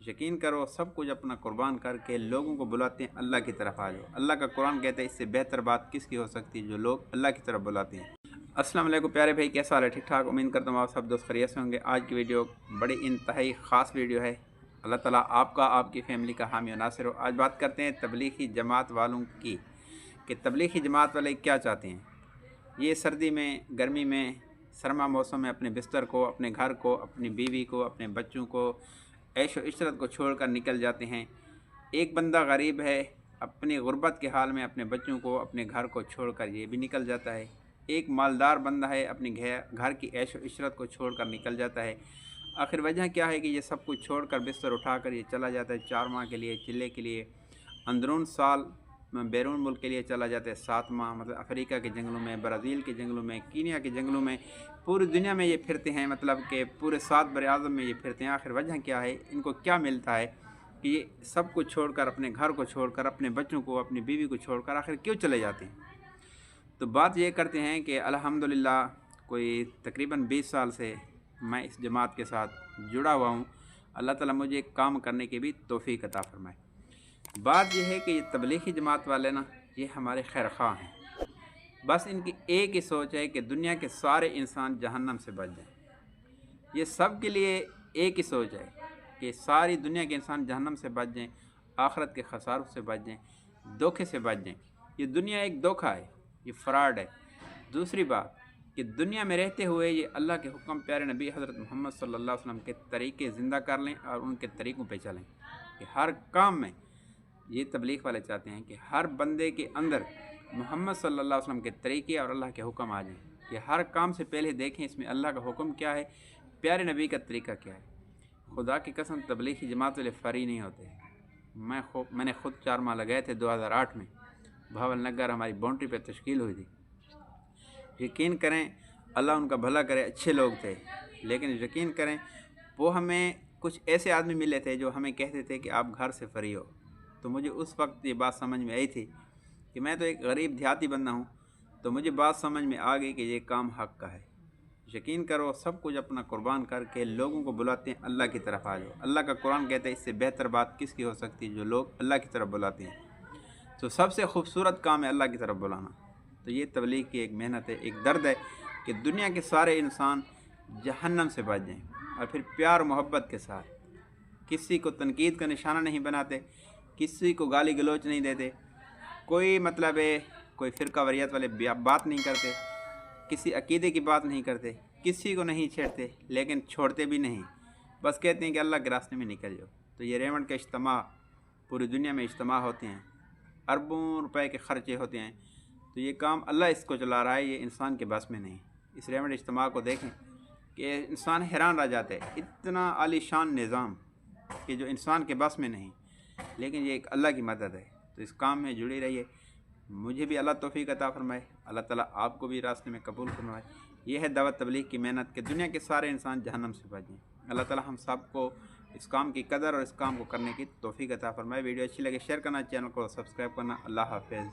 यकीन करो सब कुछ अपना कुर्बान करके लोगों को बुलाते हैं अल्लाह की तरफ आ जाओ। अल्लाह का कुरान कहता है इससे बेहतर बात किसकी हो सकती है, जो लोग अल्लाह की तरफ बुलाते हैं। अस्सलाम वालेकुम प्यारे भाई, कैसा हाल है? ठीक ठाक, उम्मीद करता हूँ आप सब दोस्त खैरियत से होंगे। आज की वीडियो बड़ी इंतहाई ख़ास वीडियो है। अल्लाह ताला आपका आपकी फ़ैमिली का हामी और नासिर हो। आज बात करते हैं तबलीगी जमात वालों की कि तबलीगी जमात वाले क्या चाहते हैं। ये सर्दी में, गर्मी में, सरमा मौसम में अपने बिस्तर को, अपने घर को, अपनी बीवी को, अपने बच्चों को, ऐश व इशरत को छोड़कर निकल जाते हैं। एक बंदा गरीब है, अपनी गुर्बत के हाल में अपने बच्चों को, अपने घर को छोड़कर ये भी निकल जाता है। एक मालदार बंदा है, अपनी घर की ऐश व इशरत को छोड़कर निकल जाता है। आखिर वजह क्या है कि ये सब कुछ छोड़कर बिस्तर उठाकर ये चला जाता है 4 माह के लिए, चिल्ले के लिए, अंदरून साल बैरून मुल्क के लिए चला जाता है 7 माह, मतलब अफ्रीका के जंगलों में, ब्राज़ील के जंगलों में, कीनिया के जंगलों में, पूरी दुनिया में ये फिरते हैं। मतलब कि पूरे 7 बर-ए-आज़म में ये फिरते हैं। आखिर वजह क्या है, इनको क्या मिलता है कि ये सब कुछ छोड़कर, अपने घर को छोड़कर, अपने बच्चों को, अपनी बीवी को छोड़कर आखिर क्यों चले जाते हैं? तो बात ये करते हैं कि अल्हम्दुलिल्लाह कोई तकरीबन 20 साल से मैं इस जमात के साथ जुड़ा हुआ हूँ। अल्लाह ताला मुझे काम करने की भी तौफ़ीक अता फ़रमाए। बात यह है कि ये तबलीगी जमात वाले ना, ये हमारे खैर ख़्वाह हैं। बस इनकी एक ही सोच है कि दुनिया के सारे इंसान जहन्नम से बच जाएं। ये सब के लिए एक ही सोच है कि सारी दुनिया के इंसान जहन्नम से बच जाएं, आखिरत के खसारों से बच जाएं, धोखे से बच जाएं। ये दुनिया एक धोखा है, ये फ्रॉड है। दूसरी बात कि दुनिया में रहते हुए ये अल्लाह के हुक्म, प्यारे नबी हज़रत मोहम्मद सल्लल्लाहु अलैहि वसल्लम के तरीक़े ज़िंदा कर लें और उनके तरीक़ों पे चलें। कि हर काम में ये तबलीग वाले चाहते हैं कि हर बंदे के अंदर मोहम्मद सल्लल्लाहु अलैहि वसल्लम के तरीक़े और अल्लाह के हुक्म आ जाएं। कि हर काम से पहले देखें इसमें अल्लाह का हुक्म क्या है, प्यारे नबी का तरीक़ा क्या है। खुदा की कसम तबलीगी जमात वाले फ़री नहीं होते। मैंने ख़ुद 4 माह लगाए थे 2008 में, भावल नगर हमारी बाउंड्री पे तश्कील हुई थी। यकीन करें, अल्लाह उनका भला करे, अच्छे लोग थे। लेकिन यकीन करें वो हमें कुछ ऐसे आदमी मिले थे जो हमें कहते थे कि आप घर से फ्री हो। तो मुझे उस वक्त ये बात समझ में आई थी कि मैं तो एक गरीब देहाती बंदा हूँ। तो मुझे बात समझ में आ गई कि ये काम हक़ का है। यकीन करो सब कुछ अपना कुर्बान करके लोगों को बुलाते हैं अल्लाह की तरफ आ जाओ। अल्लाह का कुरान कहता है इससे बेहतर बात किसकी हो सकती है, जो लोग अल्लाह की तरफ बुलाते हैं। तो सबसे खूबसूरत काम है अल्लाह की तरफ बुलाना। तो ये तबलीग की एक मेहनत है, एक दर्द है कि दुनिया के सारे इंसान जहन्नम से बच जाएँ और फिर प्यार मोहब्बत के साथ, किसी को तनकीद का निशाना नहीं बनाते, किसी को गाली गलौच नहीं देते, कोई मतलब है कोई फ़िरका वरीयत वाले बात नहीं करते, किसी अकीदे की बात नहीं करते, किसी को नहीं छेड़ते, लेकिन छोड़ते भी नहीं। बस कहते हैं कि अल्लाह के रास्ते में निकल जाओ। तो ये रेमंड के इज्तिमा, पूरी दुनिया में इज्तिमा होते हैं, अरबों रुपए के ख़र्चे होते हैं। तो ये काम अल्लाह इसको चला रहा है, ये इंसान के बस में नहीं। इस रेमंड इज्तिमा को देखें कि इंसान हैरान रह जाता है, इतना आलीशान निज़ाम कि जो इंसान के बस में नहीं, लेकिन ये एक अल्लाह की मदद है। तो इस काम में जुड़ी रहिए। मुझे भी अल्लाह तौफ़ीक अता फ़रमाए, अल्लाह ताला आपको भी रास्ते में कबूल फरमाए। ये है दावत तबलीग की मेहनत कि दुनिया के सारे इंसान जहन्नम से बच जाएँ। अल्लाह ताला हम सब को इस काम की कदर और इस काम को करने की तौफ़ीक अता फ़रमाए। वीडियो अच्छी लगे शेयर करना, चैनल को सब्सक्राइब करना। अल्लाह हाफ़िज़।